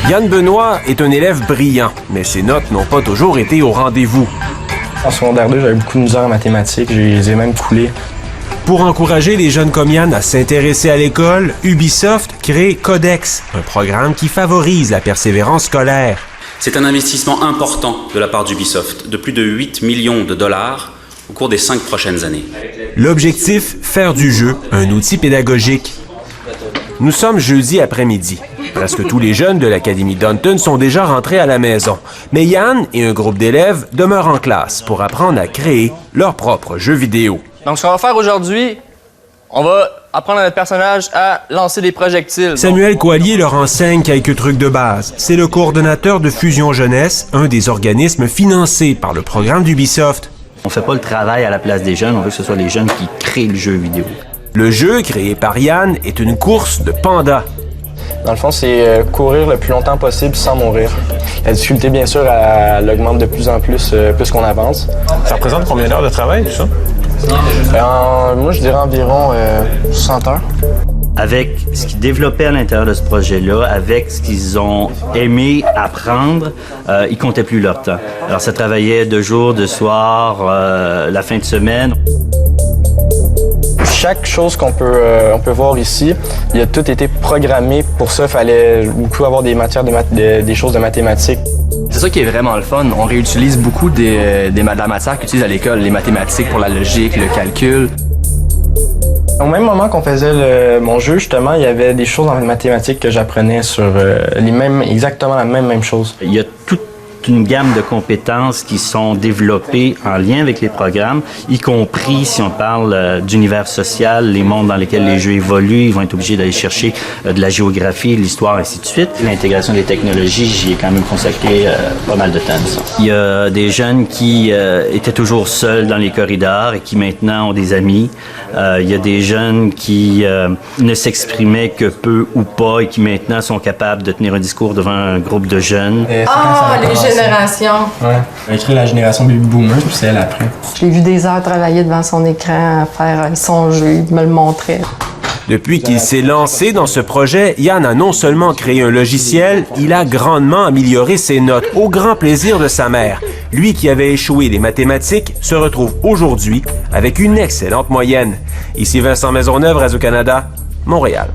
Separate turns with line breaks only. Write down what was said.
Yann Benoît est un élève brillant, mais ses notes n'ont pas toujours été au rendez-vous.
En secondaire 2, j'avais beaucoup de misère en mathématiques, je les ai même coulées.
Pour encourager les jeunes comme Yann à s'intéresser à l'école, Ubisoft crée Codex, un programme qui favorise la persévérance scolaire.
C'est un investissement important de la part d'Ubisoft, de plus de 8 millions de dollars au cours des 5 prochaines années.
L'objectif, faire du jeu un outil pédagogique. Nous sommes jeudi après-midi. Presque tous les jeunes de l'Académie Downton sont déjà rentrés à la maison. Mais Yann et un groupe d'élèves demeurent en classe pour apprendre à créer leur propre jeu vidéo.
Donc, ce qu'on va faire aujourd'hui, on va apprendre à notre personnage à lancer des projectiles.
Samuel Coallier leur enseigne quelques trucs de base. C'est le coordonnateur de Fusion Jeunesse, un des organismes financés par le programme d'Ubisoft.
On fait pas le travail à la place des jeunes, on veut que ce soit les jeunes qui créent le jeu vidéo.
Le jeu, créé par Yann, est une course de pandas.
Dans le fond, c'est courir le plus longtemps possible sans mourir. La difficulté, bien sûr, elle augmente de plus en plus qu'on avance.
Ça représente combien d'heures de travail, tout ça?
Moi, je dirais environ 100 heures.
Avec ce qu'ils développaient à l'intérieur de ce projet-là, avec ce qu'ils ont aimé apprendre, ils comptaient plus leur temps. Alors, ça travaillait de jour, de soir, la fin de semaine.
Chaque chose qu'on peut voir ici, il a tout été programmé pour ça. Il fallait beaucoup avoir des matières, des choses de mathématiques.
C'est ça qui est vraiment le fun. On réutilise beaucoup de la matière qu'ils utilisent à l'école, les mathématiques pour la logique, le calcul.
Au même moment qu'on faisait mon jeu, justement, il y avait des choses en mathématiques que j'apprenais sur exactement la même chose.
Il y a toute une gamme de compétences qui sont développées en lien avec les programmes, y compris si on parle d'univers social, les mondes dans lesquels les jeux évoluent, ils vont être obligés d'aller chercher de la géographie, de l'histoire, ainsi de suite. L'intégration des technologies, j'y ai quand même consacré pas mal de temps. Il y a des jeunes qui étaient toujours seuls dans les corridors et qui maintenant ont des amis. Il y a des jeunes qui ne s'exprimaient que peu ou pas et qui maintenant sont capables de tenir un discours devant un groupe de jeunes.
Les générations.
Ouais. J'ai écrit la génération baby boomer, puis c'est elle après.
J'ai vu des heures travailler devant son écran, à faire son jeu, il me le montrait.
Depuis qu'il s'est lancé dans ce projet, Yann a non seulement créé un logiciel, il a grandement amélioré ses notes, au grand plaisir de sa mère. Lui qui avait échoué les mathématiques se retrouve aujourd'hui avec une excellente moyenne. Ici Vincent Maisonneuve, Radio-Canada, Montréal.